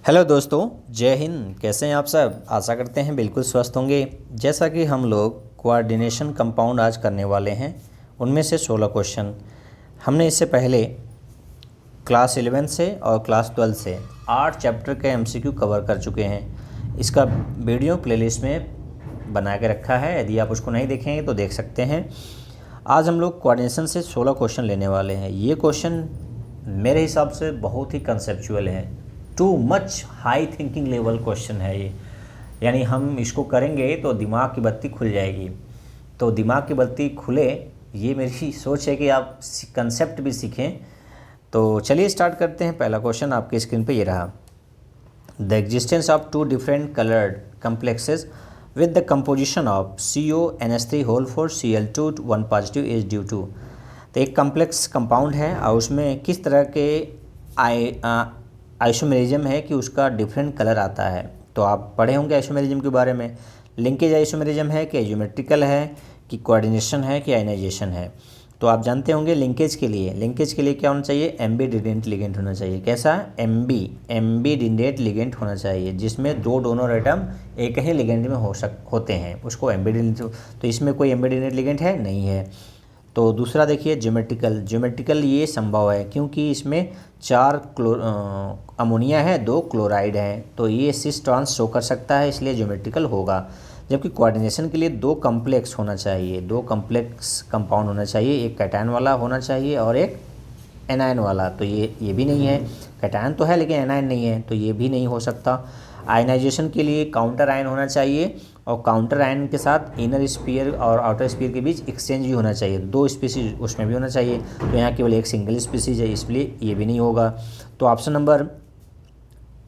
Hello दोस्तों, जय हिंद। कैसे हैं आप सब? आशा करते हैं बिल्कुल स्वस्थ होंगे। जैसा कि हम लोग कोऑर्डिनेशन कंपाउंड आज करने वाले हैं, उनमें से 16 क्वेश्चन हमने इससे पहले क्लास 11 से और क्लास 12 से 8 चैप्टर के एमसीक्यू कवर कर चुके हैं। इसका वीडियो प्लेलिस्ट में बना के रखा है, यदि आप उसको नहीं देखेंगे तो देख सकते हैं। आज हम लोग कोऑर्डिनेशन से 16 क्वेश्चन लेने वाले हैं। ये क्वेश्चन मेरे हिसाब से बहुत ही कंसेप्चुअल है, too much high thinking level question है ये। यानी हम इसको करेंगे तो दिमाग की बत्ती खुल जाएगी। तो दिमाग की बत्ती खुले, ये मेरी सोच है कि आप कंसेप्ट भी सीखें। तो चलिए स्टार्ट करते हैं। पहला क्वेश्चन आपके स्क्रीन पे ये रहा। The existence of two different coloured complexes with the composition of CONH3 whole four Cl2 1 positive is due to. तो एक कम्प्लेक्स कंपाउंड है और उसमें किस तरह के आइसोमेरिज्म है कि उसका डिफरेंट कलर आता है। तो आप पढ़े होंगे आइसोमेरिज्म के बारे में। लिंकेज आइसोमेरिज्म है कि ज्योमेट्रिकल है कि कोऑर्डिनेशन है कि आयनाइजेशन है। तो आप जानते होंगे लिंकेज के लिए क्या होना चाहिए? एम्बीडिडेंट लिगेंड होना चाहिए। कैसा? एम्बीडिडेंट लिगेंड होना चाहिए, जिसमें दो डोनर एटम एक ही लिगेंड में होते हैं, उसको एम्बीडिडेंट। तो इसमें कोई एम्बीडिडेंट लिगेंड है नहीं है। तो दूसरा देखिए ज्योमेट्रिकल ये संभव है क्योंकि इसमें 4 अमोनिया है, 2 क्लोराइड हैं, तो ये सिस ट्रांस शो कर सकता है, इसलिए ज्योमेट्रिकल होगा। जबकि कोऑर्डिनेशन के लिए 2 कम्प्लेक्स होना चाहिए, 2 कम्प्लेक्स कंपाउंड होना चाहिए, एक कैटायन वाला होना चाहिए और एक एनायन वाला। तो ये भी नहीं है। कैटायन तो है लेकिन एनायन नहीं है, तो ये भी नहीं हो सकता। आयनाइजेशन के लिए काउंटर आयन होना चाहिए और काउंटर आयन के साथ इनर स्फीयर और आउटर स्फीयर के बीच एक्सचेंज भी होना चाहिए, 2 स्पीसीज उसमें भी होना चाहिए। तो यहाँ केवल एक सिंगल स्पीसीज है, इसलिए ये भी नहीं होगा। तो ऑप्शन नंबर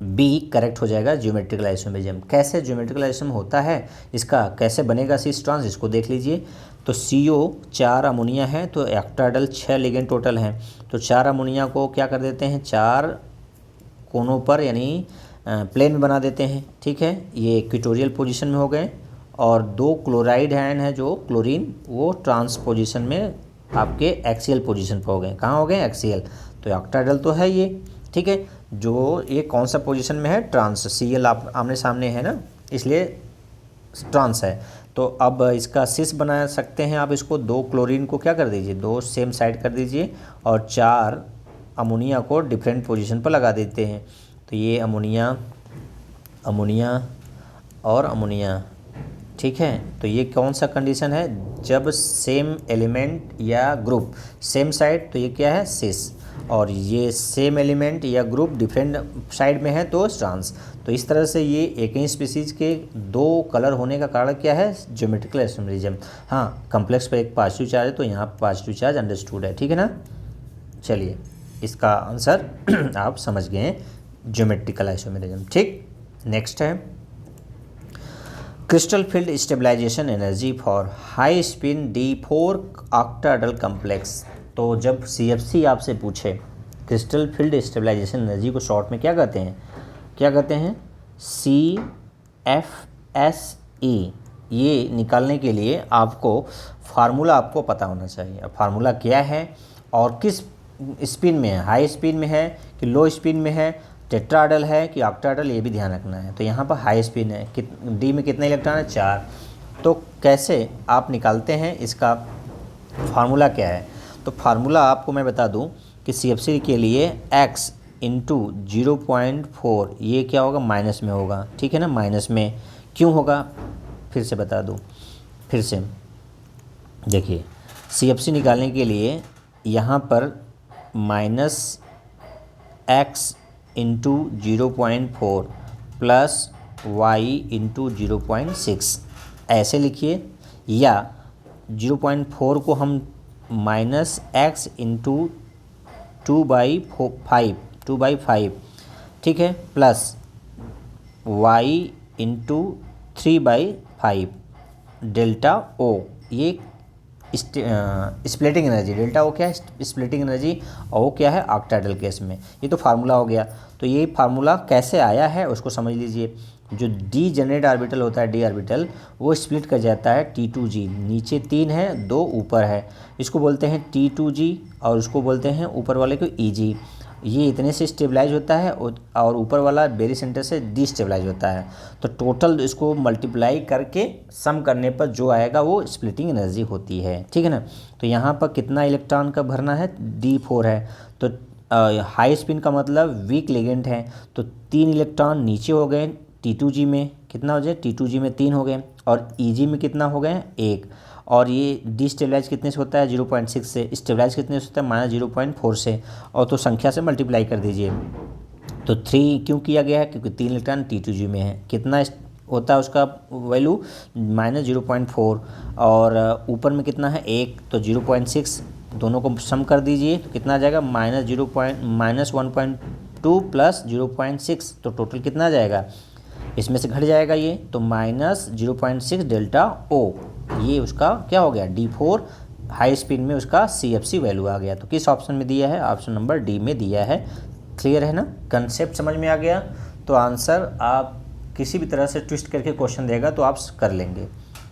बी करेक्ट हो जाएगा, ज्योमेट्रिकल आइसोमेरिज्म। कैसे ज्योमेट्रिकल आइसोमेरिज्म होता है, इसका कैसे बनेगा सिस ट्रांस, इसको देख लीजिए। तो CO 4 अमोनिया है, तो ऑक्टाहेड्रल 6 लिगेंड टोटल हैं। तो 4 अमोनिया को क्या कर देते हैं, 4 कोनों पर यानी प्लेन में बना देते हैं। ठीक है, ये इक्वेटोरियल पोजीशन में हो गए। और 2 क्लोराइड आयन है जो क्लोरीन, वो ट्रांस पोजीशन में आपके एक्सियल पोजीशन पर हो गए। कहाँ हो गए? एक्सियल। तो ऑक्टाहेड्रल तो है ये। ठीक है, जो ये कौन सा पोजीशन में है? ट्रांस। Cl आप आमने सामने है ना, इसलिए ट्रांस है। तो अब इसका सिस बना सकते हैं आप। इसको 2 क्लोरीन को क्या कर दीजिए, 2 सेम साइड कर दीजिए और 4 अमोनिया को डिफरेंट पोजीशन पर लगा देते हैं। तो ये अमोनिया और अमोनिया। ठीक है, तो ये कौन सा कंडीशन है? जब सेम एलिमेंट या ग्रुप सेम साइड, तो ये क्या है? सिस। और ये सेम एलिमेंट या ग्रुप डिफरेंट साइड में है तो ट्रांस। तो इस तरह से ये एक ही स्पीसीज के 2 कलर होने का कारण क्या है? Geometrical isomerism. हाँ, कम्प्लेक्स पर एक पॉजिटिव चार्ज है तो यहाँ पॉजिटिव चार्ज अंडरस्टूड है। ठीक है ना। चलिए, इसका आंसर आप समझ गए हैं, ज्योमेट्रिकल आइसोमेरिज्म। ठीक, नेक्स्ट है crystal field stabilization energy for high spin D4 octahedral complex. तो जब CFC आपसे पूछे क्रिस्टल फील्ड स्टेबलाइजेशन एनर्जी को शॉर्ट में क्या कहते हैं? CFSE। ये निकालने के लिए आपको फार्मूला आपको पता होना चाहिए। अब फार्मूला क्या है और किस स्पिन में है, हाई स्पिन में है कि लो स्पिन में है, टेट्राहेड्रल है कि ऑक्टाहेड्रल, ये भी ध्यान रखना है। तो यहाँ पर हाई स्पिन है, D में कितने इलेक्ट्रॉन है? 4। तो कैसे आप निकालते हैं, इसका फार्मूला क्या है? तो फार्मूला आपको मैं बता दूं कि CFC के लिए x इंटू 0.4, ये क्या होगा? माइनस में होगा। ठीक है ना, माइनस में क्यों होगा फिर से बता दूं। फिर से देखिए, CFC निकालने के लिए यहाँ पर -x into 0.4 plus y into 0.6 ऐसे लिखिए, या 0.4 को हम -x इंटू 2/5, ठीक है, plus y into 3/5 delta O। ये स्प्लिटिंग एनर्जी, डेल्टा O क्या है? Splitting energy. O क्या है? ऑक्टाहेड्रल केस में। ये तो फार्मूला हो गया। तो ये फार्मूला कैसे आया है उसको समझ लीजिए। जो डी जनरेट ऑर्बिटल होता है, डी ऑर्बिटल, वो स्प्लिट कर जाता है T2G। नीचे 3 है, 2 ऊपर है, इसको बोलते हैं T2G और उसको बोलते हैं ऊपर वाले को EG। ये इतने से स्टेबलाइज होता है और ऊपर वाला बेरी सेंटर से डिस्टेबलाइज होता है। तो टोटल इसको मल्टीप्लाई करके सम करने पर जो आएगा वो स्प्लिटिंग एनर्जी होती है, ठीक है ना। तो यहाँ पर कितना इलेक्ट्रॉन का भरना है, D4 है। तो हाई स्पिन का मतलब वीक लिगेंड है, तो 3 इलेक्ट्रॉन नीचे हो गए T2G में, कितना हो जाए T2G में 3 हो गए, और EG में कितना हो गए 1। और ये डिस्टेबलाइज कितने से होता है 0.6 से, स्टेबलाइज कितने से होता है -0.4 से, और तो संख्या से मल्टीप्लाई कर दीजिए। तो 3 क्यों किया गया है, क्योंकि 3 इलेक्ट्रॉन T2G में है। कितना होता है उसका वैल्यू -0.4, और ऊपर में कितना है 1, तो 0.6, दोनों को सम कर दीजिए तो कितना आ जाएगा -1.2 प्लस 0.6, तो टोटल कितना आ जाएगा, इसमें से घट जाएगा ये, तो -0.6 डेल्टा O, ये उसका क्या हो गया D4 हाई स्पीड में उसका CFC वैल्यू आ गया। तो किस ऑप्शन में दिया है, ऑप्शन नंबर D में दिया है। क्लियर है ना, कंसेप्ट समझ में आ गया। तो आंसर आप किसी भी तरह से ट्विस्ट करके क्वेश्चन देगा तो आप कर लेंगे।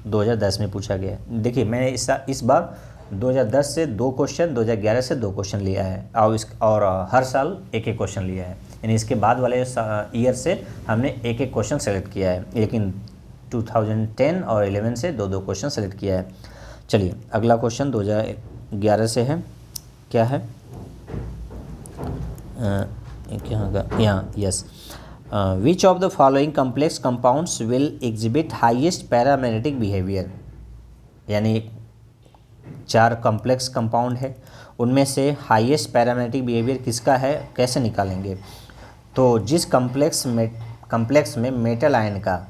2010 में पूछा गया। देखिए मैंने इस बार 2010 से 2 क्वेश्चन, 2011 से 2 क्वेश्चन लिया है, और हर साल एक एक क्वेश्चन लिया है, यानी इसके बाद वाले ईयर से हमने एक एक क्वेश्चन सेलेक्ट किया है, लेकिन 2010 और 11 से 2-2 क्वेश्चन सेलेक्ट किया है। चलिए अगला क्वेश्चन 2011 से है, क्या है यहाँ yes, which of the following complex compounds will exhibit highest paramagnetic behaviour, यानी 4 कॉम्प्लेक्स कंपाउंड है, उनमें से हाईएस्ट पैरामैग्नेटिक बिहेवियर किसका है, कैसे निकालेंगे। तो जिस कम्प्लेक्स में मेटल आयन का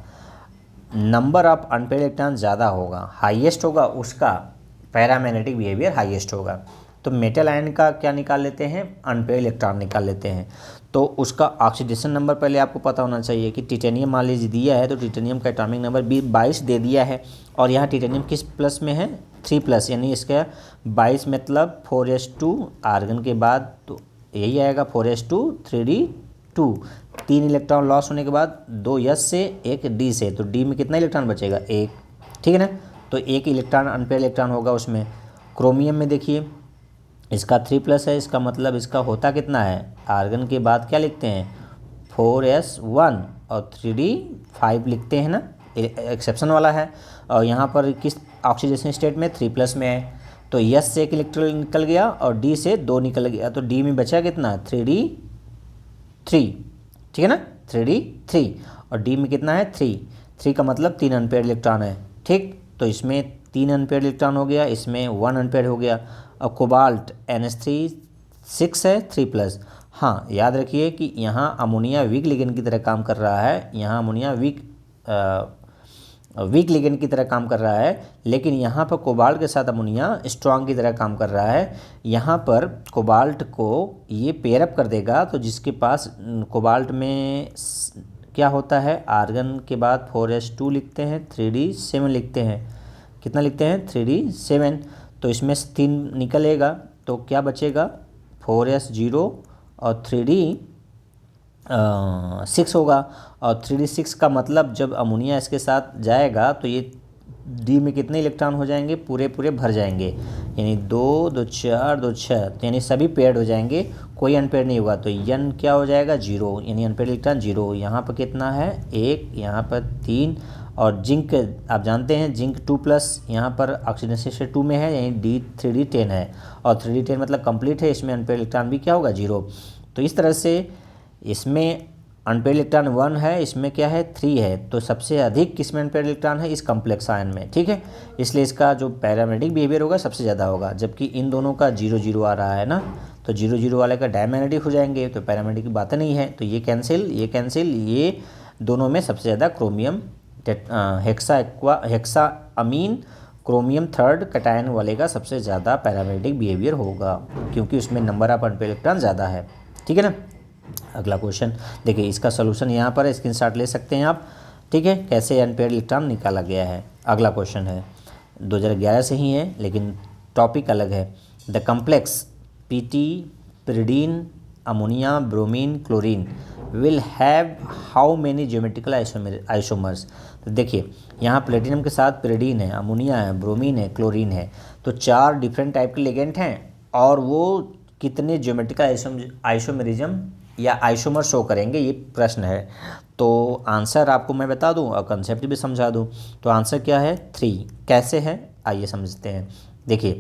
नंबर ऑफ अनपेयर्ड इलेक्ट्रॉन ज़्यादा होगा, हाईएस्ट होगा, उसका पैरामैग्नेटिक बिहेवियर हाईएस्ट होगा। तो मेटल आयन का क्या निकाल लेते हैं, अनपेयर्ड इलेक्ट्रॉन निकाल लेते हैं। तो उसका ऑक्सीडेशन नंबर पहले आपको पता होना चाहिए कि टिटेनियम मान लीजिए दिया है, तो टिटेनियम का एटॉमिक नंबर 22 दे दिया है, और यहाँ टिटेनियम किस प्लस में है 3+, यानी इसका 22 मतलब 4s2 आर्गन के बाद तो यही आएगा 4s2 3d2, 3 इलेक्ट्रॉन लॉस होने के बाद 2 S से 1 D से, तो D में कितना इलेक्ट्रॉन बचेगा 1, ठीक है ना। तो 1 इलेक्ट्रॉन अनपेयर्ड इलेक्ट्रॉन होगा उसमें। क्रोमियम में देखिए इसका 3+ है, इसका मतलब इसका होता कितना है, आर्गन के बाद क्या लिखते हैं 4s1 और 3d5 लिखते हैं ना, एक्सेप्शन वाला है। और यहाँ पर किस ऑक्सीडेशन स्टेट में 3+ में है, तो S से 1 इलेक्ट्रॉन निकल गया और D से 2 निकल गया, तो D में बचा कितना 3d3, ठीक है ना 3d3, और D में कितना है 3 का मतलब 3 अनपेयर्ड इलेक्ट्रॉन है, ठीक। तो इसमें 3 अनपेयर्ड इलेक्ट्रॉन हो गया, इसमें 1 अनपेयर्ड हो गया। और कोबाल्ट NH3 6 है 3+। हाँ याद रखिए कि यहाँ अमोनिया वीक लिगेंड की तरह काम कर रहा है, यहाँ अमोनिया वीक लिगेंड की तरह काम कर रहा है, लेकिन यहाँ पर कोबाल्ट के साथ अमोनिया स्ट्रॉन्ग की तरह काम कर रहा है। यहाँ पर कोबाल्ट को ये पेयरअप कर देगा, तो जिसके पास कोबाल्ट में क्या होता है, आर्गन के बाद 4s2 लिखते हैं, 3d7 लिखते हैं, कितना लिखते हैं 3d7, तो इसमें से 3 निकलेगा, तो क्या बचेगा 4s0 और 3d6 होगा। और 3d6 का मतलब जब अमोनिया इसके साथ जाएगा तो ये D में कितने इलेक्ट्रॉन हो जाएंगे, पूरे भर जाएंगे, यानी 2 2 4 2 6, तो यानी सभी पेयर्ड हो जाएंगे, कोई अनपेयर्ड नहीं होगा। तो N क्या हो जाएगा 0, यानी अनपेयर्ड इलेक्ट्रॉन 0। यहाँ पर कितना है 1, यहाँ पर 3, और जिंक आप जानते हैं जिंक 2+, यहाँ पर ऑक्सीडेशन स्टेट 2 में है, यानी 3d10 है, और 3d10 मतलब कंप्लीट है, इसमें अनपेयर्ड इलेक्ट्रॉन भी क्या होगा 0। तो इस तरह से इसमें अनपेयर्ड इलेक्ट्रॉन 1 है, इसमें क्या है 3 है, तो सबसे अधिक किसमें अनपेयर्ड इलेक्ट्रॉन है, इस कम्प्लेक्स आयन में, ठीक है। इसलिए इसका जो पैरामैग्नेटिक बिहेवियर होगा सबसे ज़्यादा होगा, जबकि इन दोनों का 0 आ रहा है ना, तो 0 वाले का डायमैग्नेटिक हो जाएंगे, तो पैरामैग्नेटिक की बात नहीं है, तो ये कैंसिल, ये दोनों में सबसे ज़्यादा क्रोमियम हेक्सा अमीन क्रोमियम 3rd कटायन वाले का सबसे ज़्यादा पैरामैग्नेटिक बिहेवियर होगा, क्योंकि उसमें नंबर ऑफ अनपेयर्ड इलेक्ट्रॉन ज़्यादा है, ठीक है ना। अगला क्वेश्चन देखिए, इसका सोल्यूशन यहाँ पर स्क्रीनशॉट ले सकते हैं आप, ठीक है, कैसे अनपेयर्ड इलेक्ट्रॉन निकाला गया है। अगला क्वेश्चन है 2011 से ही है, लेकिन टॉपिक अलग है। The complex PT pyridine ammonia bromine chlorine will have how many geometrical isomers. तो देखिए यहाँ प्लेटिनम के साथ pyridine है, अमोनिया है, ब्रोमीन है, क्लोरीन है, तो 4 डिफरेंट टाइप के लिगेंड हैं, और वो कितने ज्योमेट्रिकल आइसोमेरिज्म या आइसोमर शो करेंगे, ये प्रश्न है। तो आंसर आपको मैं बता दूं और कंसेप्ट भी समझा दूं। तो आंसर क्या है? 3। कैसे है आइए समझते हैं। देखिए,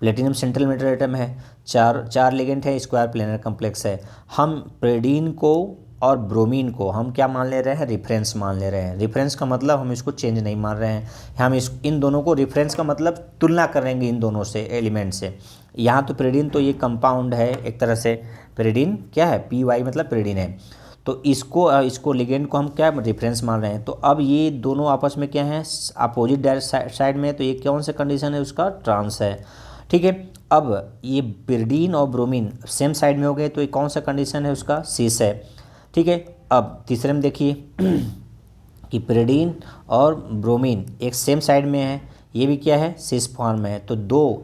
प्लेटिनम सेंट्रल मेटल एटम है, चार लिगेंड है, स्क्वायर प्लेनर कम्प्लेक्स है। हम प्रेडीन को और ब्रोमीन को हम क्या मान ले रहे हैं? रेफरेंस मान ले रहे हैं। रेफरेंस का मतलब हम इसको चेंज नहीं मान रहे हैं, हम इन दोनों को रेफरेंस का मतलब तुलना करेंगे इन दोनों से, एलिमेंट से। यहाँ तो प्रेडीन तो ये कंपाउंड है एक तरह से, प्रेडीन क्या है? PY मतलब प्रेडीन है। तो इसको लिगेंड को हम क्या रेफरेंस मान रहे हैं। तो अब ये दोनों आपस में क्या है? अपोजिट साइड में है, तो ये कौन सा कंडीशन है उसका? ट्रांस है। ठीक है। अब ये पिरीडीन और ब्रोमीन सेम साइड में हो गए, तो ये कौन सा कंडीशन है उसका? सिस है। ठीक है। अब तीसरे में देखिए कि पिरीडीन और ब्रोमीन एक सेम साइड में है, ये भी क्या है? सिस फॉर्म में है। तो 2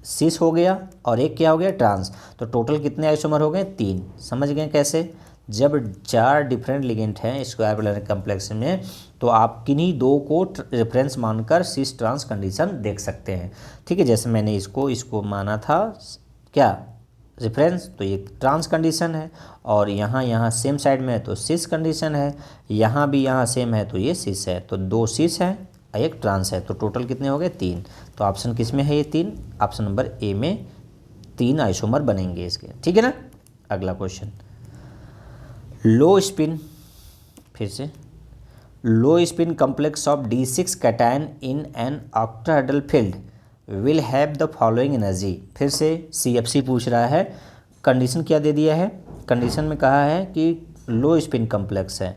सिस हो गया और एक क्या हो गया? ट्रांस। तो टोटल कितने आइसोमर हो गए? 3। समझ गए कैसे? जब 4 डिफरेंट लिगेंड हैं स्क्वायर प्लेनर कम्प्लेक्स में, तो आप किन्हीं 2 को रेफरेंस मानकर सिस ट्रांस कंडीशन देख सकते हैं। ठीक है। जैसे मैंने इसको माना था क्या? रेफरेंस, तो ये ट्रांस कंडीशन है। और यहाँ सेम साइड में है तो सिस कंडीशन है, यहाँ भी यहाँ सेम है तो ये सिस है। तो 2 सिस है, एक ट्रांस है। तो टोटल कितने हो गए? 3। तो ऑप्शन किस में है ये 3? ऑप्शन नंबर ए में 3 आइसोमर बनेंगे इसके। ठीक है ना। अगला क्वेश्चन, लो स्पिन, फिर से लो spin complex of D6 cation in an octahedral field will have the following energy. फिर से CFC पूछ रहा है। कंडीशन क्या दे दिया है? कंडीशन में कहा है कि लो स्पिन कम्प्लेक्स है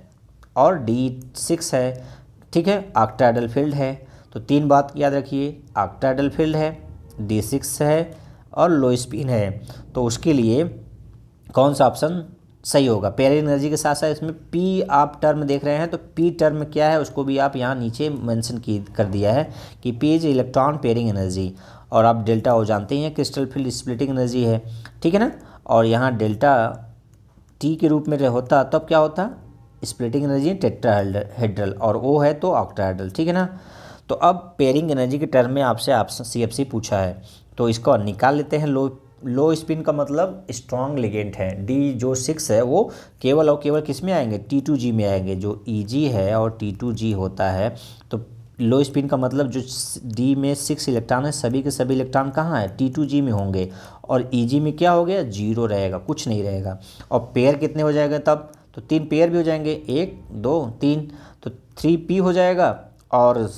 और D6 है। ठीक है। ऑक्टाहेड्रल फील्ड है। तो 3 बात याद रखिए, ऑक्टाहेड्रल फील्ड है, D6 है और लो स्पिन है। तो उसके लिए कौन सा ऑप्शन सही होगा? पेयर एनर्जी के साथ साथ इसमें P आप टर्म देख रहे हैं, तो P टर्म क्या है उसको भी आप यहाँ नीचे मेंशन कर दिया है कि P is electron pairing energy. और आप डेल्टा वो जानते ही हैं, क्रिस्टल फील्ड स्प्लिटिंग एनर्जी है। ठीक है ना। और यहाँ डेल्टा T के रूप में होता तब क्या होता? स्प्लिटिंग एनर्जी टेट्राहेड्रल, और O है तो ऑक्टाहेड्रल। ठीक है ना। तो अब पेयरिंग एनर्जी के टर्म में आपसे CFC पूछा है, तो इसको निकाल लेते हैं। लो स्पिन का मतलब स्ट्रॉन्ग लिगेंड है। D6 है वो केवल और केवल किस में आएंगे? T2G में आएंगे। जो EG है और T2G होता है, तो लो स्पिन का मतलब जो D में 6 इलेक्ट्रॉन है, सभी के सभी इलेक्ट्रॉन कहाँ है? T2G में होंगे। और EG में क्या हो गया? 0 रहेगा, कुछ नहीं रहेगा। और पेयर कितने हो जाएगा तब? तो 3 पेयर भी हो जाएंगे, 1 2 3, तो 3P हो जाएगा। और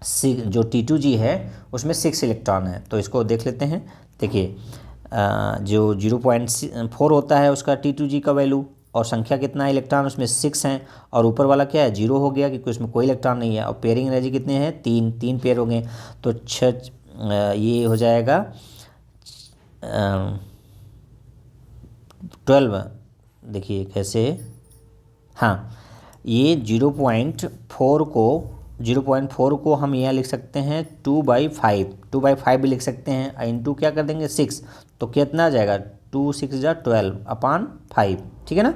जो T2G है उसमें 6 इलेक्ट्रॉन है, तो इसको देख लेते हैं। देखिए, जो 0.4 होता है उसका T2G का वैल्यू, और संख्या कितना है इलेक्ट्रॉन उसमें? 6 हैं। और ऊपर वाला क्या है? 0 हो गया क्योंकि उसमें कोई इलेक्ट्रॉन नहीं है। और पेयरिंग एनर्जी कितने हैं? 3 पेयर हो गए। तो 6 ये हो जाएगा 12। देखिए कैसे, हाँ, ये 0.4 को हम यहाँ लिख सकते हैं 2/5 भी लिख सकते हैं। इंटू क्या कर देंगे? 6, तो कितना आ जाएगा? 2 6 जा 12/5। ठीक है ना।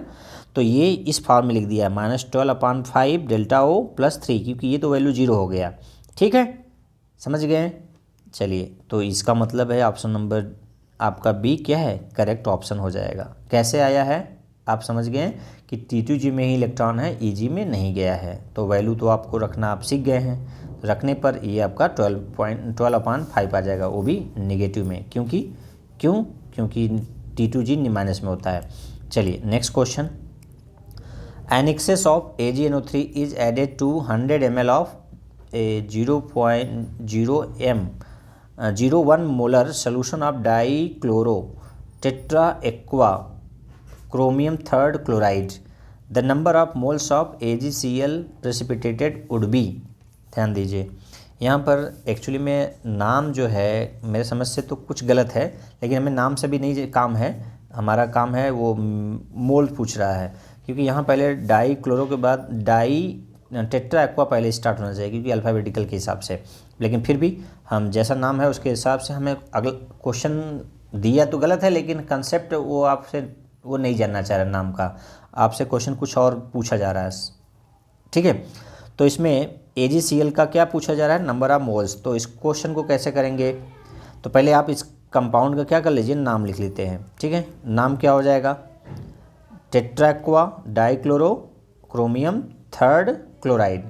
तो ये इस फॉर्म में लिख दिया, -12/5 डेल्टा O + 3, क्योंकि ये तो वैल्यू 0 हो गया। ठीक है, समझ गए। चलिए, तो इसका मतलब है ऑप्शन नंबर आपका B क्या है? करेक्ट ऑप्शन हो जाएगा। कैसे आया है आप समझ गए कि T2G में ही इलेक्ट्रॉन है, EG में नहीं गया है। तो वैल्यू तो आपको रखना आप सीख गए हैं। रखने पर ये आपका 12/5 आ जाएगा, वो भी नेगेटिव में। क्योंकि T2G माइनस में होता है। चलिए next question, an excess of AgNO3 is added to 100 ml of 0.01 molar solution of dichloro tetra aqua chromium 3rd chloride, the number of moles of AgCl precipitated would be। ध्यान दीजिए, यहाँ पर actually में नाम जो है मेरे समझ से तो कुछ गलत है, लेकिन हमें नाम से भी नहीं काम है। हमारा काम है वो मोल पूछ रहा है, क्योंकि यहाँ पहले डाई क्लोरो के बाद डाई टेट्रा एक्वा पहले स्टार्ट होना चाहिए, क्योंकि अल्फ़ाबेटिकल के हिसाब से। लेकिन फिर भी हम जैसा नाम है उसके हिसाब से हमें अगला क्वेश्चन दिया तो गलत है, लेकिन कंसेप्ट वो आपसे वो नहीं जानना चाह रहा नाम का, आपसे क्वेश्चन कुछ और पूछा जा रहा है। ठीक है, तो इसमें AgCl का क्या पूछा जा रहा है? Number of moles. तो इस क्वेश्चन को कैसे करेंगे? तो पहले आप इस कंपाउंड का क्या कर लीजिए, नाम लिख लेते हैं। ठीक है, नाम क्या हो जाएगा, टेट्राक्वा डाइक्लोरो क्रोमियम थर्ड क्लोराइड।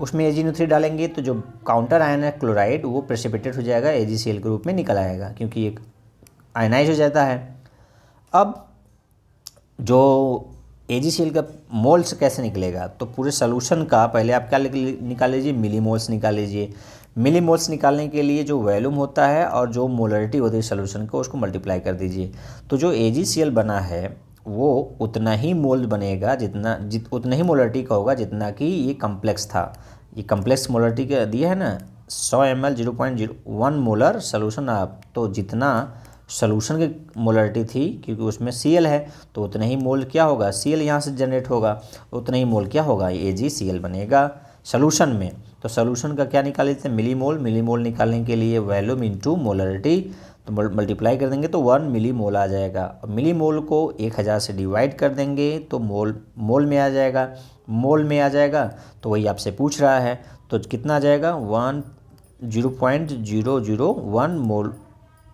उसमें AgNO3 डालेंगे तो जो काउंटर आयन है क्लोराइड वो प्रेसिपिटेट हो जाएगा, AgCl के रूप में निकल आएगा, क्योंकि ये आयनाइज हो जाता है। अब जो AgCl का मोल्स कैसे निकलेगा, तो पूरे सोल्यूशन का पहले आप क्या निकाल लीजिए, मिलीमोल्स निकाल लीजिए। मिलीमोल्स निकालने के लिए जो वॉल्यूम होता है और जो मोलरिटी होती है सोल्यूशन को, उसको मल्टीप्लाई कर दीजिए। तो जो AgCl बना है वो उतना ही मोल बनेगा उतना ही मोलरिटी का होगा जितना कि ये कम्प्लेक्स था। ये कम्प्लेक्स मोलरिटी का दिया है ना 100 ml 0.01 मोलर सोल्यूशन आप, तो जितना सोल्यूशन की मोलरिटी थी, क्योंकि उसमें Cl है तो उतना ही मोल क्या होगा, Cl यहाँ से जनरेट होगा, उतना ही मोल क्या होगा, AgCl बनेगा सोल्यूशन में। तो सोल्यूशन का क्या निकाल लेते हैं, मिलीमोल। मिलीमोल निकालने के लिए वॉल्यूम इंटू मोलरिटी, तो मल्टीप्लाई कर देंगे तो 1 मिलीमोल आ जाएगा। और मिलीमोल को 1000 से डिवाइड कर देंगे तो मोल में आ जाएगा। मोल में आ जाएगा तो वही आपसे पूछ रहा है, तो कितना आ जाएगा, 0.001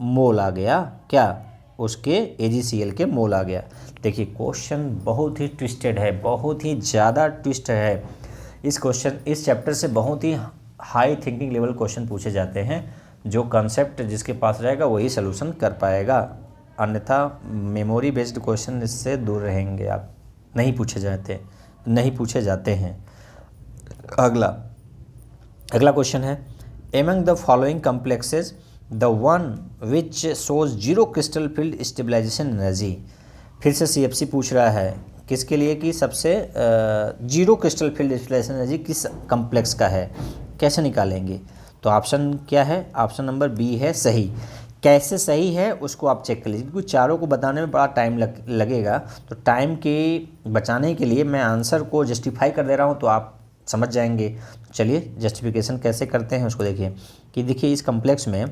मोल आ गया, क्या उसके AgCl के मोल आ गया। देखिए क्वेश्चन बहुत ही ट्विस्टेड है, बहुत ही ज़्यादा ट्विस्ट है। इस चैप्टर से बहुत ही हाई थिंकिंग लेवल क्वेश्चन पूछे जाते हैं। जो कॉन्सेप्ट जिसके पास रहेगा वही सोल्यूशन कर पाएगा, अन्यथा मेमोरी बेस्ड क्वेश्चन इससे दूर रहेंगे आप, नहीं पूछे जाते हैं। अगला क्वेश्चन है, among the following complexes the one which shows zero crystal field stabilization energy. फिर से CFC पूछ रहा है किसके लिए, कि सबसे zero crystal field stabilization energy किस कॉम्प्लेक्स का है, कैसे निकालेंगे। तो ऑप्शन क्या है, ऑप्शन नंबर बी है सही। कैसे सही है उसको आप चेक कर लीजिए, क्योंकि चारों को बताने में बड़ा टाइम लगेगा। तो टाइम के बचाने के लिए मैं आंसर को जस्टिफाई कर दे रहा हूँ, तो आप समझ जाएंगे। चलिए जस्टिफिकेशन कैसे करते हैं उसको देखिए। कि देखिए इस कॉम्प्लेक्स में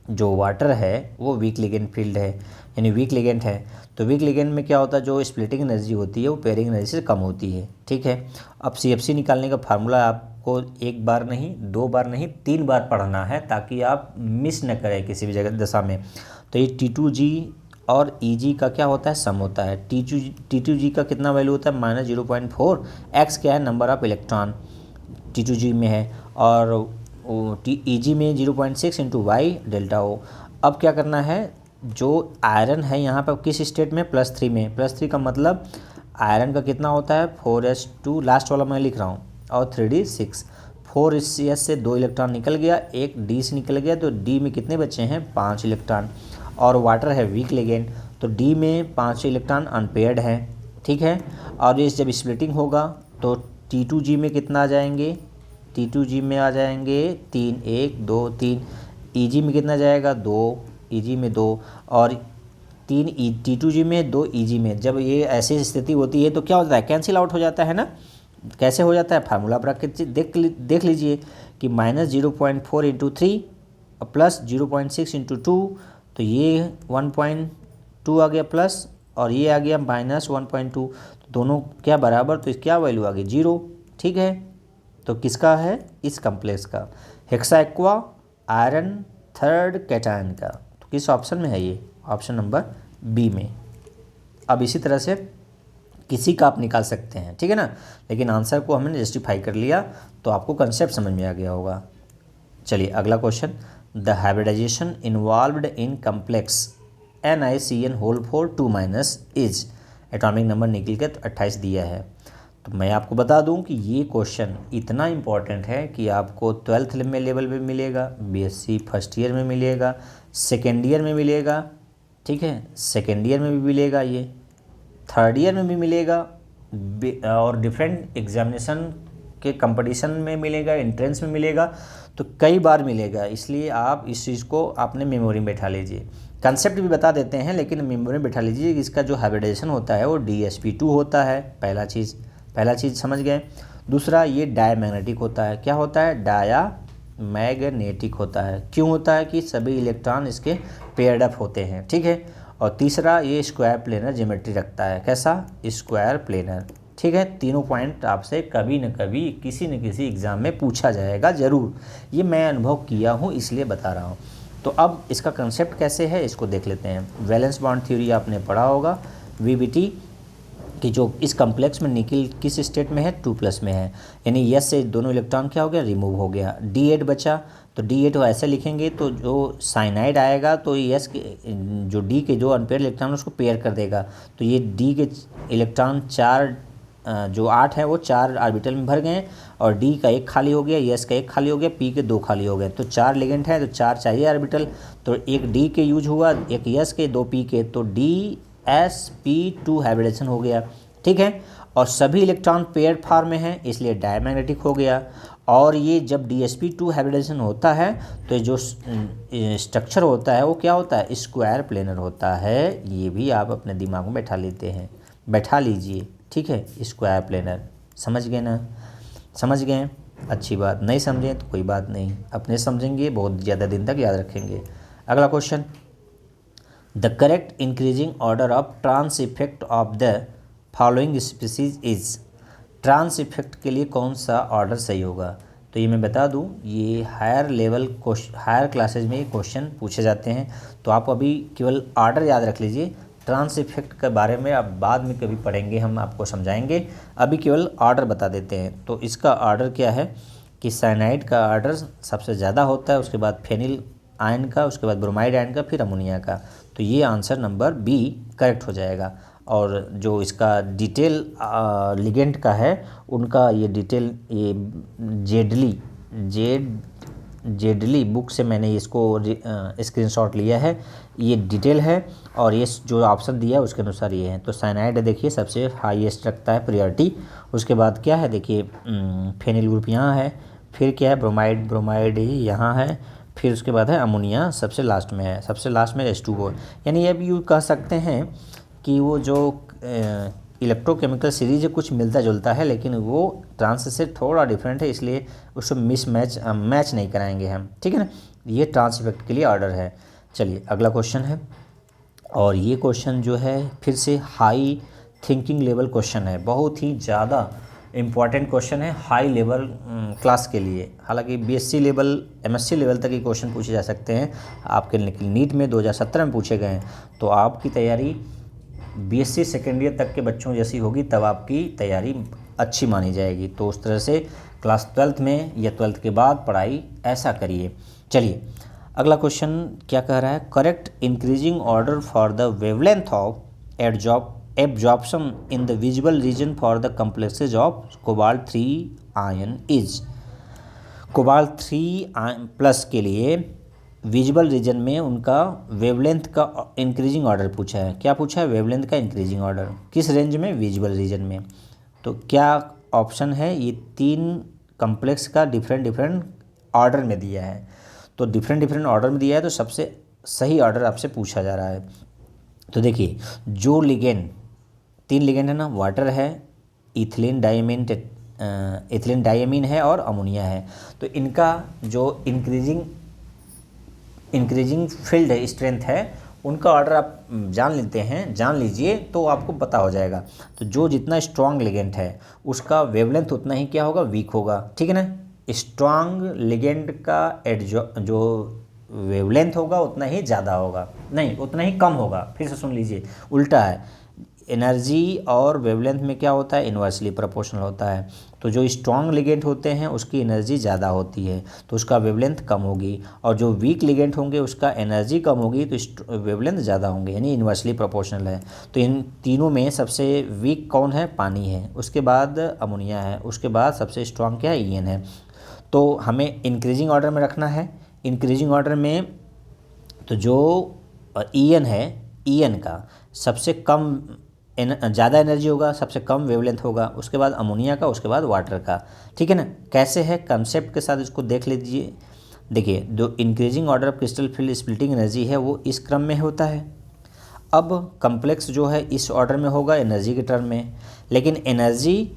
जो वाटर है वो वीक लिगेंड फील्ड है, यानी वीक लिगेंड है। तो वीक लिगेंड में क्या होता है, जो स्प्लिटिंग एनर्जी होती है वो पेयरिंग एनर्जी से कम होती है। ठीक है, अब CFC निकालने का फार्मूला आपको एक बार नहीं, 2 बार नहीं, 3 बार पढ़ना है, ताकि आप मिस न करें किसी भी जगह दशा में। तो ये T2G और EG का क्या होता है, सम होता है। T2G का कितना वैल्यू होता है, -0.4। एक्स क्या है, नंबर ऑफ इलेक्ट्रॉन T2G में है, और EG में 0.6 इंटू वाई डेल्टा O। अब क्या करना है, जो आयरन है यहाँ पर किस स्टेट में, +3 में। +3 का मतलब आयरन का कितना होता है, 4s2, लास्ट वाला मैं लिख रहा हूँ, और 3d6। 4s से 2 इलेक्ट्रॉन निकल गया, एक D से निकल गया, तो D में कितने बचे हैं, 5 इलेक्ट्रॉन। और वाटर है वीक लिगेंड, तो D में 5 इलेक्ट्रॉन अनपेयर्ड है। ठीक है, और ये जब स्प्लिटिंग होगा तो T2G में कितना आ जाएंगे, T2G में आ जाएंगे 3, 1 2 3। EG में कितना जाएगा, 2, EG में 2, और 3 T2G में 2 EG में। जब ये ऐसी स्थिति होती है तो क्या होता है, कैंसिल आउट हो जाता है ना। कैसे हो जाता है, फार्मूला पर रख के देख लीजिए कि -0.4 इंटू 3 और +0.6 इंटू 2, तो ये 1.2 आ गया प्लस, और ये आ गया -1.2, तो दोनों क्या बराबर, तो क्या वैल्यू आ गई, 0। ठीक है, तो किसका है, इस कॉम्प्लेक्स का, hexa aqua iron third cation का। तो किस ऑप्शन में है ये, ऑप्शन नंबर बी में। अब इसी तरह से किसी का आप निकाल सकते हैं, ठीक है ना, लेकिन आंसर को हमने जस्टिफाई कर लिया, तो आपको कंसेप्ट समझ में आ गया होगा। चलिए अगला question, the hybridization involved in complex NiCN2- is, atomic number nickel के 28 दिया है। तो मैं आपको बता दूं कि ये क्वेश्चन इतना इम्पॉर्टेंट है कि आपको 12th में लेवल पे मिलेगा, BSc फर्स्ट ईयर में मिलेगा, सेकेंड ईयर में मिलेगा, ठीक है, सेकेंड ईयर में भी मिलेगा, ये थर्ड ईयर में भी मिलेगा, और डिफरेंट एग्जामिनेशन के कंपटीशन में मिलेगा, एंट्रेंस में मिलेगा, तो कई बार मिलेगा। इसलिए आप इस चीज़ को अपने मेमोरी में बैठा लीजिए। कंसेप्ट भी बता देते हैं, लेकिन मेमोरी में बैठा लीजिए कि इसका जो हाइब्रिडाइजेशन होता है वो DsP2 होता है, पहला चीज़ समझ गए। दूसरा, ये डायमैग्नेटिक होता है। क्या होता है, डायमैग्नेटिक होता है। क्यों होता है, कि सभी इलेक्ट्रॉन इसके पेयर्ड अप होते हैं, ठीक है। और तीसरा, ये स्क्वायर प्लेनर ज्योमेट्री रखता है। कैसा, स्क्वायर प्लेनर, ठीक है। तीनों पॉइंट आपसे कभी न कभी किसी न किसी एग्ज़ाम में पूछा जाएगा ज़रूर, ये मैं अनुभव किया हूँ इसलिए बता रहा हूँ। तो अब इसका कंसेप्ट कैसे है इसको देख लेते हैं। वैलेंस बॉन्ड थ्योरी आपने पढ़ा होगा, वीबीटी, कि जो इस कॉम्प्लेक्स में निकल किस स्टेट में है, 2+ में है, यानी यस से दोनों इलेक्ट्रॉन क्या हो गया, रिमूव हो गया, D8 बचा। तो D8 ऐसे लिखेंगे तो जो साइनाइड आएगा तो यस के जो D के जो अनपेयर इलेक्ट्रॉन उसको पेयर कर देगा, तो ये D के इलेक्ट्रॉन 4 जो 8 है वो 4 ऑर्बिटल में भर गए, और D का 1 खाली हो गया, यस का 1 खाली हो गया, P के 2 खाली हो गए। तो 4 लिगेंड है तो 4 चाहिए ऑर्बिटल, तो एक D के यूज हुआ, एक यस के, 2 P के, तो DsP2 हाइब्रिडेशन हो गया, ठीक है। और सभी इलेक्ट्रॉन पेयर फॉर्म में हैं इसलिए डायमैग्नेटिक हो गया। और ये जब DsP2 हाइब्रिडेशन होता है तो जो स्ट्रक्चर होता है वो क्या होता है, स्क्वायर प्लेनर होता है। ये भी आप अपने दिमाग में बैठा लेते हैं, बैठा लीजिए, ठीक है। स्क्वायर प्लेनर समझ गए ना, समझ गए, अच्छी बात। नहीं समझें तो कोई बात नहीं, अपने समझेंगे बहुत ज़्यादा दिन तक याद रखेंगे। अगला question, the correct increasing order of trans effect of the following species is. Trans effect के लिए कौन सा ऑर्डर सही होगा, तो ये मैं बता दूं, ये हायर क्लासेज में ये क्वेश्चन पूछे जाते हैं। तो आप अभी केवल ऑर्डर याद रख लीजिए, ट्रांस इफेक्ट के बारे में आप बाद में कभी पढ़ेंगे, हम आपको समझाएंगे, अभी केवल ऑर्डर बता देते हैं। तो इसका ऑर्डर क्या है कि साइनाइड का ऑर्डर सबसे ज़्यादा होता है, उसके बाद फेनिल आयन का, उसके बाद ब्रोमाइड आयन का, फिर अमोनिया का। तो ये आंसर नंबर बी करेक्ट हो जाएगा। और जो इसका डिटेल लिगेंड का है उनका ये डिटेल, ये जेडली बुक से मैंने इसको स्क्रीनशॉट लिया है, ये डिटेल है, और ये जो ऑप्शन दिया है उसके अनुसार ये है। तो साइनाइड देखिए सबसे हाईएस्ट रखता है प्रायोरिटी, उसके बाद क्या है देखिए फेनिल ग्रुप यहाँ है, फिर क्या है ब्रोमाइड ही यहाँ है, फिर उसके बाद है अमोनिया सबसे लास्ट में है, सबसे लास्ट में H2O। यानी ये भी यूँ कह सकते हैं कि वो जो इलेक्ट्रोकेमिकल सीरीज है कुछ मिलता जुलता है, लेकिन वो ट्रांस से थोड़ा डिफरेंट है, इसलिए उसको मैच नहीं कराएंगे हम, ठीक है ना। ये ट्रांस इफेक्ट के लिए ऑर्डर है। चलिए अगला क्वेश्चन है, और ये क्वेश्चन जो है फिर से हाई थिंकिंग लेवल क्वेश्चन है, बहुत ही ज़्यादा इम्पॉर्टेंट क्वेश्चन है हाई लेवल क्लास के लिए। हालांकि BSc लेवल MSc लेवल तक ये क्वेश्चन पूछे जा सकते हैं, आपके नीट में 2017 में पूछे गए हैं। तो आपकी तैयारी BSc सेकेंड ईयर तक के बच्चों जैसी होगी, तब आपकी तैयारी अच्छी मानी जाएगी। तो उस तरह से क्लास 12th में या 12th के बाद पढ़ाई ऐसा करिए। चलिए अगला क्वेश्चन क्या कह रहा है, correct increasing order for the wavelength of absorption in the visible region for the complexes of cobalt 3 ion is. Cobalt 3 plus के लिए विजिबल रीजन में उनका वेवलेंथ का इंक्रीजिंग ऑर्डर पूछा है। क्या पूछा है, वेवलेंथ का इंक्रीजिंग ऑर्डर किस रेंज में, विजिबल रीजन में। तो क्या ऑप्शन है, ये 3 कॉम्प्लेक्स का डिफरेंट ऑर्डर में दिया है। तो डिफरेंट ऑर्डर में दिया है, तो सबसे सही ऑर्डर आपसे पूछा जा रहा है। तो देखिए जो लिगेंड 3 लिगेंड है ना, वाटर है, इथिलीन डायमीन है और अमोनिया है। तो इनका जो इंक्रीजिंग फील्ड है, स्ट्रेंथ है, उनका ऑर्डर आप जान लीजिए तो आपको पता हो जाएगा। तो जो जितना स्ट्रांग लिगेंड है उसका वेवलेंथ उतना ही क्या होगा, वीक होगा, ठीक है ना। स्ट्रांग लिगेंड का जो वेवलेंथ होगा उतना ही ज़्यादा होगा, नहीं उतना ही कम होगा। फिर से सुन लीजिए, उल्टा है, एनर्जी और वेवलेंथ में क्या होता है, इन्वर्सली प्रोपोर्शनल होता है। तो जो स्ट्रॉन्ग लिगेंड होते हैं उसकी एनर्जी ज़्यादा होती है तो उसका वेवलेंथ कम होगी, और जो वीक लिगेंड होंगे उसका एनर्जी कम होगी तो वेवलेंथ ज़्यादा होंगे, यानी इन्वर्सली प्रोपोर्शनल है। तो इन तीनों में सबसे वीक कौन है, पानी है, उसके बाद अमोनिया है, उसके बाद सबसे स्ट्रॉन्ग क्या है, ईएन है। तो हमें इंक्रीजिंग ऑर्डर में रखना है। इंक्रीजिंग ऑर्डर में तो जो ईएन है, ईएन का सबसे कम ज़्यादा एनर्जी होगा, सबसे कम वेवलेंथ होगा, उसके बाद अमोनिया का, उसके बाद वाटर का, ठीक है ना। कैसे है, कंसेप्ट के साथ इसको देख लीजिए। देखिए जो increasing order of crystal field splitting energy है वो इस क्रम में होता है। अब कम्प्लेक्स जो है इस ऑर्डर में होगा एनर्जी के टर्म में, लेकिन एनर्जी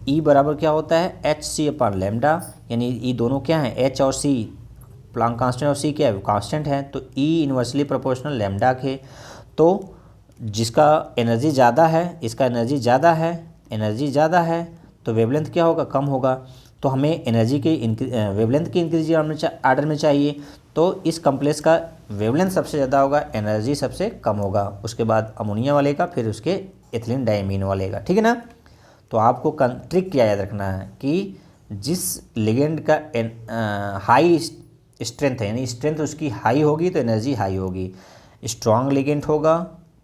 ई बराबर क्या होता है, hc/λ, यानी ये दोनों क्या हैं, H और C प्लांक कांस्टेंट और C क्या है, कांस्टेंट है। तो E इन्वर्सली प्रोपोर्शनल लैम्डा के, तो जिसका एनर्जी ज़्यादा है, इसका एनर्जी ज़्यादा है, तो वेवलेंथ क्या होगा, कम होगा। तो हमें एनर्जी के वेवलेंथ की इंक्रीजिंग आर्डर में चाहिए, तो इस कम्प्लेक्स का वेवलेंथ सबसे ज़्यादा होगा, एनर्जी सबसे कम होगा, उसके बाद अमोनिया वाले का, फिर उसके एथिलीन डाइमीन वाले का, ठीक है ना। तो आपको ट्रिक क्या याद रखना है कि जिस लिगेंड का हाई स्ट्रेंथ है, यानी स्ट्रेंथ उसकी हाई होगी तो एनर्जी हाई होगी, स्ट्रॉन्ग लिगेंड होगा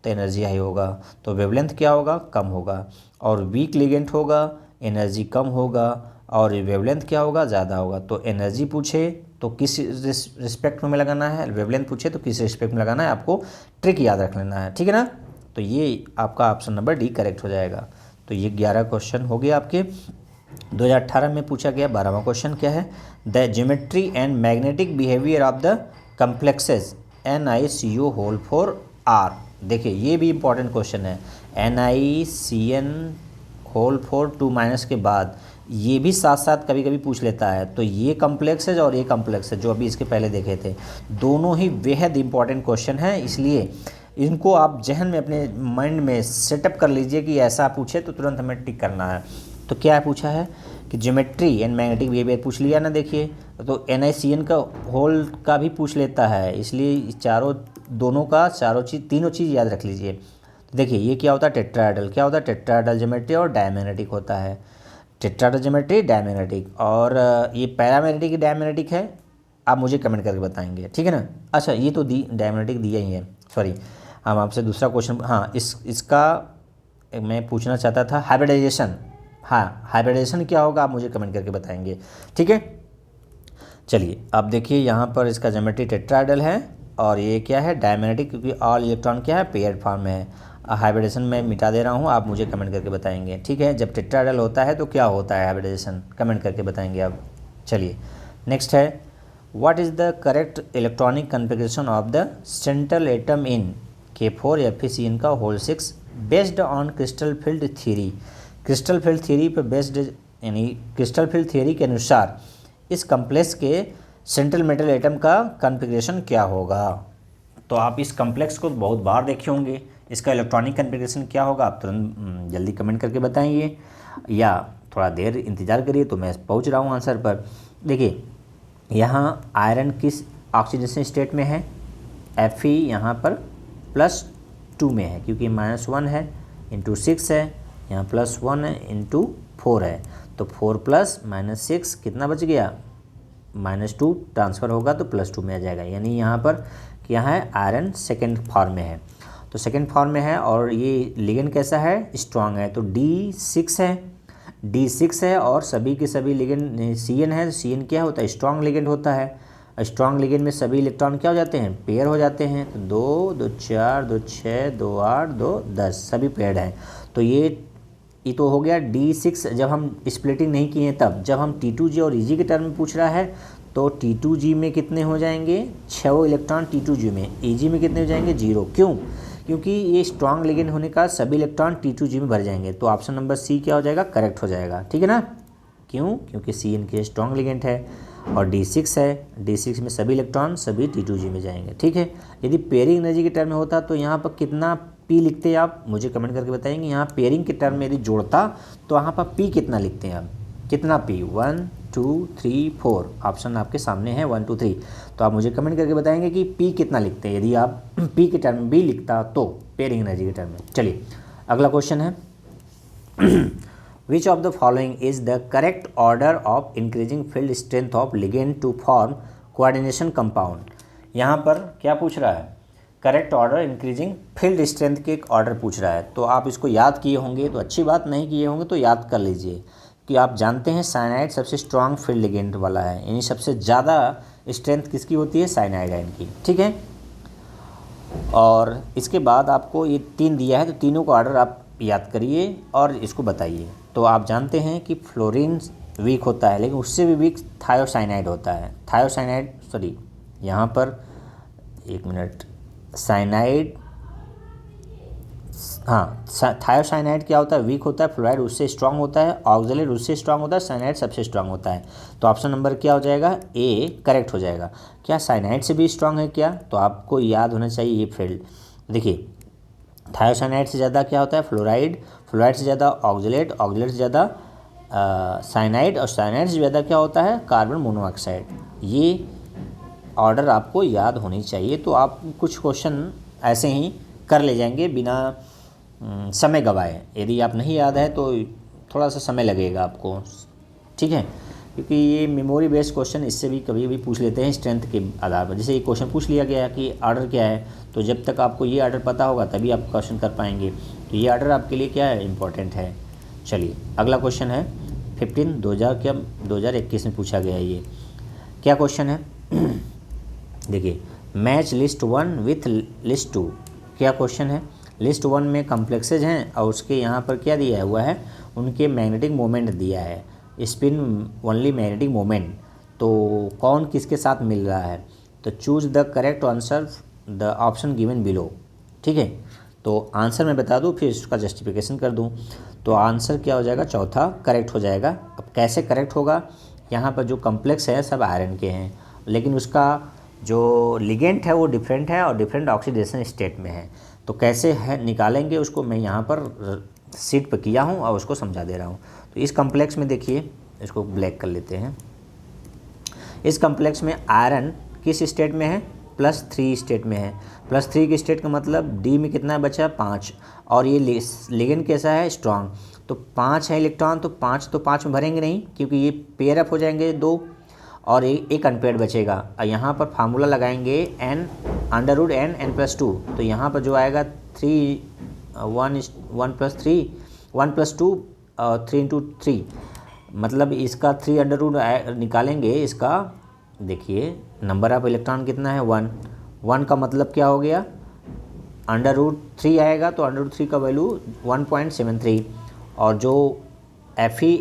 तो एनर्जी हाई होगा, तो वेवलेंथ क्या होगा, कम होगा, और वीक लिगेंड होगा एनर्जी कम होगा, और वेवलेंथ क्या होगा, ज़्यादा होगा। तो एनर्जी पूछे तो किस रिस्पेक्ट में लगाना है, वेवलेंथ पूछे तो किस रिस्पेक्ट में लगाना है, आपको ट्रिक याद रख लेना है, ठीक है ना। तो ये आपका ऑप्शन नंबर डी करेक्ट हो जाएगा। तो ये 11 क्वेश्चन हो गया आपके। 2018 में पूछा गया 12वां क्वेश्चन क्या है, the geometry and magnetic behaviour of the complexes NiCO whole four R। देखिए ये भी इंपॉर्टेंट क्वेश्चन है, NiCN होल फॉर 2 के बाद ये भी साथ साथ कभी कभी पूछ लेता है। तो ये कम्प्लेक्स है और ये कम्प्लेक्स है जो अभी इसके पहले देखे थे, दोनों ही बेहद इंपॉर्टेंट क्वेश्चन हैं, इसलिए इनको आप जहन में अपने माइंड में सेटअप कर लीजिए कि ऐसा पूछे तो तुरंत हमें टिक करना है। तो क्या पूछा है कि ज्योमेट्री एंड मैग्नेटिक बिहेवियर पूछ लिया ना, देखिए तो NiCN का होल का भी पूछ लेता है, इसलिए दोनों का तीनों चीज़ याद रख लीजिए। तो देखिए ये क्या होता है, टेट्राहेड्रल, क्या होता है, टेट्राहेड्रल ज्योमेट्री और डायमैग्नेटिक होता है, टेट्राहेड्रल ज्योमेट्री डायमैग्नेटिक, और ये पैरामैग्नेटिक डायमैग्नेटिक है, आप मुझे कमेंट करके बताएंगे, ठीक है ना। अच्छा ये तो डायमैग्नेटिक दिया ही है, सॉरी। हम आपसे दूसरा क्वेश्चन, हाँ इसका मैं पूछना चाहता था, हाइब्रिडाइजेशन, हाँ हाइब्रिडाइजेशन क्या होगा आप मुझे कमेंट करके बताएंगे, ठीक है। चलिए अब देखिए यहाँ पर इसका ज्योमेट्री टेट्राहेड्रल है और ये क्या है, डायमैग्नेटिक, क्योंकि ऑल इलेक्ट्रॉन क्या है, पेयर्ड फॉर्म में है। हाइब्रिडाइजेशन मैं मिटा दे रहा हूँ, आप मुझे कमेंट करके बताएंगे, ठीक है। जब टेट्राहेड्रल होता है तो क्या होता है हाइब्रिडाइजेशन, कमेंट करके बताएंगे आप। चलिए नेक्स्ट है, what is the correct electronic configuration of the central atom in K4 FeCN का whole 6 based on crystal field theory. Crystal field theory पर बेस्ड, यानी क्रिस्टल फील्ड थ्योरी के अनुसार इस कम्प्लेक्स के सेंट्रल मेटल एटम का configuration क्या होगा। तो आप इस कम्प्लेक्स को बहुत बार देखे होंगे, इसका इलेक्ट्रॉनिक कन्फिगरेशन क्या होगा आप तुरंत जल्दी कमेंट करके बताइए, या थोड़ा देर इंतज़ार करिए तो मैं पहुंच रहा हूं आंसर पर। देखिए यहाँ आयरन किस ऑक्सीडेशन स्टेट में है, Fe यहाँ पर +2 में है, क्योंकि -1 है इंटू 6 है, यहाँ +1 है इंटू 4 है, तो 4 + -6 कितना बच गया, -2 ट्रांसफ़र होगा तो +2 में आ जाएगा, यानी यहाँ पर क्या है, आयरन सेकेंड फॉर्म में है, तो सेकेंड फॉर्म में है, और ये लिगेंड कैसा है, स्ट्रॉन्ग है, तो D6 है, D6 है, और सभी के सभी लिगेंड CN है, तो CN क्या होता है, स्ट्रॉन्ग लिगेंड होता है। स्ट्रॉन्ग लिगेंड में सभी इलेक्ट्रॉन क्या हो जाते हैं, पेयर हो जाते हैं, तो 2 2 4 2 6 2 8 2 10 सभी पेयर हैं। तो ये तो हो गया D6 जब हम स्प्लिटिंग नहीं किए हैं तब। जब हम T2G और EG के टर्म में पूछ रहा है तो T2G में कितने हो जाएंगे, 6 इलेक्ट्रॉन T2G में, EG में कितने हो जाएंगे, 0। क्यों, क्योंकि ये स्ट्रॉन्ग लिगेंड होने का सभी इलेक्ट्रॉन T2G में भर जाएंगे, तो ऑप्शन नंबर सी क्या हो जाएगा, करेक्ट हो जाएगा, ठीक है ना। क्यों, क्योंकि CN के स्ट्रॉन्ग लिगेंड है, और D6 है, D6 में सभी इलेक्ट्रॉन सभी T2G में जाएंगे, ठीक है। यदि पेयरिंग एनर्जी के टर्म में होता तो यहाँ पर कितना P लिखते हैं आप मुझे कमेंट करके बताएंगे। यहाँ पेयरिंग के टर्म में यदि जोड़ता तो यहाँ पर P कितना लिखते हैं आप, कितना P, 1 2 3 4, ऑप्शन आपके सामने है 1 2 3, तो आप मुझे कमेंट करके बताएंगे कि P कितना लिखते हैं यदि आप P के टर्म में B लिखता तो पेयरिंग एनर्जी के टर्म में। चलिए अगला क्वेश्चन है, Which of the following is the correct order of increasing field strength of ligand to form coordination compound। यहाँ पर क्या पूछ रहा है, correct order increasing field strength के एक ऑर्डर पूछ रहा है। तो आप इसको याद किए होंगे तो अच्छी बात, नहीं किए होंगे तो याद कर लीजिए कि आप जानते हैं साइनाइड सबसे स्ट्रॉन्ग फील्ड लिगेंड वाला है, यानी सबसे ज़्यादा स्ट्रेंथ किसकी होती है, साइनाइड आयन की, ठीक है। और इसके बाद आपको ये 3 दिया है, तो तीनों का ऑर्डर आप याद करिए और इसको बताइए। तो आप जानते हैं कि फ्लोरीन वीक होता है, लेकिन उससे भी वीक थायोसाइनाइड होता है, थायोसाइनाइड, सॉरी यहाँ पर 1 मिनट, साइनाइड, हाँ थायोसाइनाइड क्या होता है, वीक होता है, फ्लोराइड उससे स्ट्रांग होता है, ऑक्जेलेट उससे स्ट्रांग होता है, साइनाइड सबसे स्ट्रांग होता है। तो ऑप्शन नंबर क्या हो जाएगा, ए करेक्ट हो जाएगा। क्या साइनाइड से भी स्ट्रांग है क्या, तो आपको याद होना चाहिए ये फील्ड। देखिए थायोसाइनाइड से ज़्यादा क्या होता है, फ्लोराइड, फ्लोराइड से ज़्यादा ऑक्जेलेट, ऑक्जेलेट से ज़्यादा साइनाइड, और साइनाइड से ज़्यादा क्या होता है, कार्बन मोनोऑक्साइड। ये ऑर्डर आपको याद होनी चाहिए। तो आप कुछ क्वेश्चन ऐसे ही कर ले जाएंगे बिना समय गवाए। यदि आप नहीं याद है तो थोड़ा सा समय लगेगा आपको, ठीक है, क्योंकि ये मेमोरी बेस्ड क्वेश्चन इससे भी कभी भी पूछ लेते हैं स्ट्रेंथ के आधार पर। जैसे ये क्वेश्चन पूछ लिया गया कि ऑर्डर क्या है, तो जब तक आपको ये ऑर्डर पता होगा तभी आप क्वेश्चन कर पाएंगे। तो ये ऑर्डर आपके लिए क्या है, इम्पोर्टेंट है। चलिए अगला क्वेश्चन है 15 2021 में पूछा गया है। ये क्या क्वेश्चन है देखिए, मैच लिस्ट 1 विथ लिस्ट 2। क्या क्वेश्चन है, लिस्ट 1 में कम्प्लेक्सेज हैं और उसके यहाँ पर क्या दिया हुआ है, उनके मैग्नेटिक मोमेंट दिया है, स्पिन ओनली मैग्नेटिक मोमेंट। तो कौन किसके साथ मिल रहा है, तो choose the correct answer the option given below. ठीक है, तो आंसर मैं बता दूं फिर इसका जस्टिफिकेशन कर दूं। तो आंसर क्या हो जाएगा, चौथा करेक्ट हो जाएगा। अब कैसे करेक्ट होगा, यहाँ पर जो कम्प्लेक्स है सब आयरन के हैं, लेकिन उसका जो लिगेंड है वो डिफरेंट है और डिफरेंट ऑक्सीडेशन स्टेट में है। तो कैसे है निकालेंगे उसको मैं यहाँ पर सीट पर किया हूँ और उसको समझा दे रहा हूँ। तो इस कम्प्लेक्स में देखिए, इसको ब्लैक कर लेते हैं। इस कम्प्लेक्स में आयरन किस स्टेट में है, +3 स्टेट में है। +3 के स्टेट का मतलब डी में कितना बचा, 5, और ये लिगेंड कैसा है, स्ट्रॉन्ग। तो 5 है इलेक्ट्रॉन, तो 5 में भरेंगे नहीं क्योंकि ये पेयर अप हो जाएंगे 2, और एक अनपेयर्ड बचेगा। और यहाँ पर फार्मूला लगाएंगे n √n n+2। तो यहाँ पर जो आएगा 3 1 + 3 1 + 2 3 × 3, मतलब इसका 3 निकालेंगे। इसका देखिए नंबर ऑफ इलेक्ट्रॉन कितना है, 1 का मतलब क्या हो गया, √3 आएगा, तो √3 का वैल्यू 1.73। और जो Fe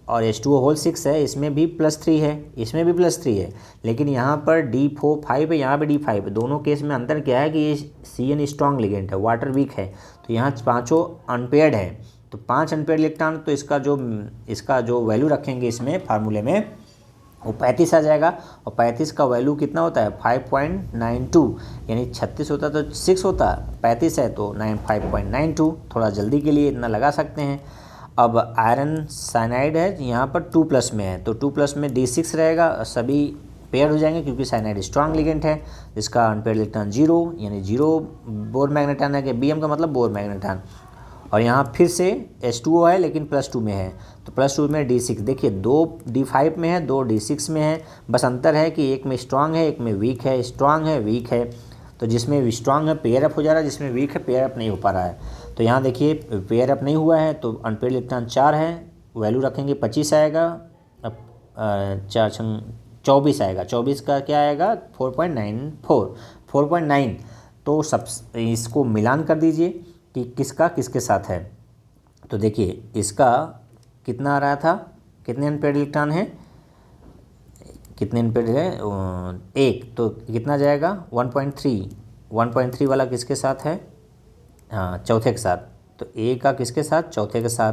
और H2O6 है इसमें भी +3 है, इसमें भी +3 है, लेकिन यहाँ पर D4 5 है, यहाँ पे D5 है। दोनों केस में अंतर क्या है कि ये CN स्ट्रॉन्ग लिगेंड है, वाटर वीक है। तो यहाँ पाँचों अनपेयर्ड है, तो 5 अनपेयर्ड इलेक्ट्रॉन। तो इसका जो वैल्यू रखेंगे इसमें फार्मूले में वो 35 आ जाएगा। और 35 का वैल्यू कितना होता है, 5.92, यानी 36 होता तो 6 होता, 35 है तो 5.92। थोड़ा जल्दी के लिए इतना लगा सकते हैं। अब आयरन साइनाइड है, यहाँ पर 2+ में है, तो 2+ में D6 रहेगा, सभी पेयर हो जाएंगे क्योंकि साइनाइड स्ट्रॉन्ग लिगेंड है। इसका अनपेयर्ड इलेक्ट्रॉन 0, यानी 0 बोर मैग्नेटॉन है कि Bm का मतलब बोर मैग्नेटॉन। और यहाँ फिर से H2O है लेकिन +2 में है, तो +2 में D6। देखिए 2 D5 में है, 2 D6 में है, बस अंतर है कि एक में स्ट्रांग है, एक में वीक है। स्ट्रांग है, वीक है, तो जिसमें स्ट्रांग है पेयर अप हो जा रहा है, जिसमें वीक है पेयर अप नहीं हो पा रहा है। तो यहाँ देखिए पेयर अप नहीं हुआ है, तो अनपेयर्ड इलेक्ट्रॉन 4 है, वैल्यू रखेंगे 25 आएगा। अब 4 24 आएगा, 24 का क्या आएगा, 4.9। तो सब इसको मिलान कर दीजिए कि किसका किसके साथ है। तो देखिए इसका कितना आ रहा था, कितने अनपेयर्ड इलेक्ट्रॉन है, कितने अनपेयर्ड है, 1, तो कितना जाएगा 1.3 वाला किसके साथ है, हाँ चौथे के साथ। तो ए का किसके साथ, चौथे के साथ।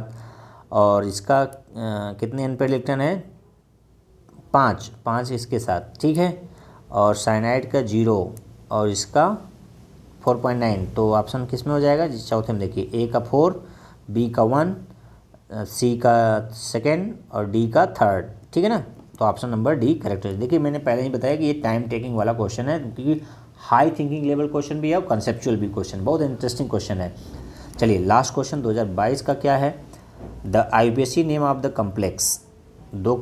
और इसका कितने अनपेयर्ड इलेक्ट्रॉन है, 5 इसके साथ, ठीक है। और साइनाइड का 0 और इसका 4.9। तो ऑप्शन किस में हो जाएगा, चौथे में। देखिए ए का 4, बी का 1, सी का 2 और डी का 3, ठीक है ना। तो ऑप्शन नंबर डी करेक्ट है। देखिए मैंने पहले ही बताया कि ये टाइम टेकिंग वाला क्वेश्चन है, क्योंकि हाई थिंकिंग लेवल क्वेश्चन भी है और कंसेप्चुअल भी क्वेश्चन, बहुत इंटरेस्टिंग क्वेश्चन है। चलिए लास्ट क्वेश्चन 2022 का क्या है, the IUPAC name of the complex. 2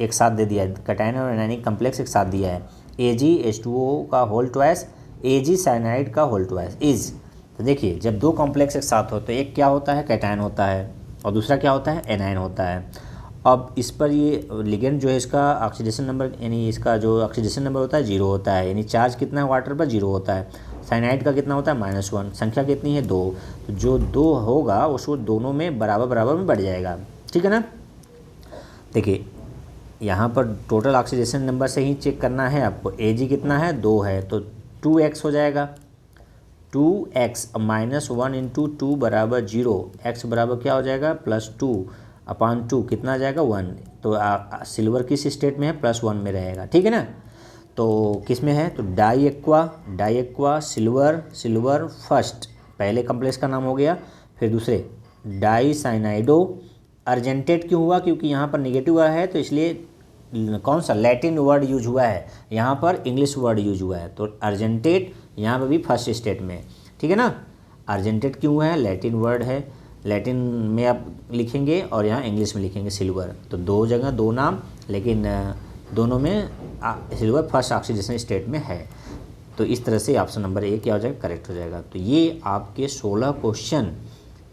एक साथ दे दिया है, कैटायन और एनायनिक कम्प्लेक्स एक साथ दिया है। AgH2O का होल ट्वाइस, Ag साइनाइड का होल ट्वाइस इज। तो देखिए जब 2 कॉम्प्लेक्स एक साथ होते हैं, एक क्या होता है, कैटायन होता है, और दूसरा क्या होता है, एनायन होता है। अब इस पर ये लिगेंड जो है इसका ऑक्सीडेशन नंबर, यानी इसका जो ऑक्सीडेशन नंबर होता है 0 होता है, यानी चार्ज कितना है वाटर पर, 0 होता है। साइनाइड का कितना होता है, -1। संख्या कितनी है, 2। तो जो 2 होगा उसको दोनों में बराबर में बढ़ जाएगा, ठीक है ना। देखिए यहाँ पर टोटल ऑक्सीडेशन नंबर से ही चेक करना है आपको। Ag कितना है, 2 है, तो 2x हो जाएगा। 2x -1 × 2 = 0, x बराबर क्या हो जाएगा, +2/2, कितना आ जाएगा, 1। तो सिल्वर किस स्टेट में है, +1 में रहेगा, ठीक है ना। तो किस में है, तो डाई एक्वा सिल्वर फर्स्ट, पहले कम्प्लेक्स का नाम हो गया। फिर दूसरे डाई साइनाइडो अर्जेंटेड क्यों हुआ, क्योंकि यहाँ पर निगेटिव है तो इसलिए कौन सा लैटिन वर्ड यूज हुआ है, यहाँ पर इंग्लिश वर्ड यूज हुआ है, तो अर्जेंटेड यहाँ पर भी फर्स्ट स्टेट में, ठीक है ना। अर्जेंटेड क्यों हुआ है, लैटिन वर्ड है, लैटिन में आप लिखेंगे और यहाँ इंग्लिश में लिखेंगे सिल्वर, तो दो जगह दो नाम, लेकिन दोनों में सिल्वर फर्स्ट ऑक्सीडेशन स्टेट में है। तो इस तरह से ऑप्शन नंबर ए क्या हो जाएगा, करेक्ट हो जाएगा। तो ये आपके 16 क्वेश्चन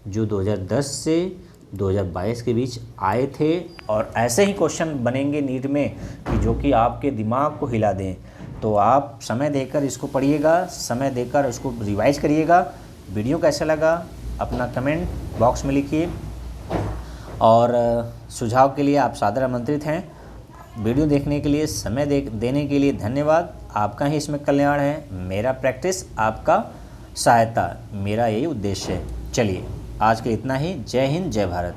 जो 2010 से 2022 के बीच आए थे, और ऐसे ही क्वेश्चन बनेंगे नीट में कि जो कि आपके दिमाग को हिला दें। तो आप समय देकर इसको पढ़िएगा, समय देकर उसको रिवाइज करिएगा। वीडियो कैसा लगा अपना कमेंट बॉक्स में लिखिए, और सुझाव के लिए आप सादर आमंत्रित हैं। वीडियो देखने के लिए, समय देने के लिए धन्यवाद। आपका ही इसमें कल्याण है, मेरा प्रैक्टिस आपका सहायता, मेरा यही उद्देश्य है। चलिए आज के इतना ही। जय हिंद, जय भारत।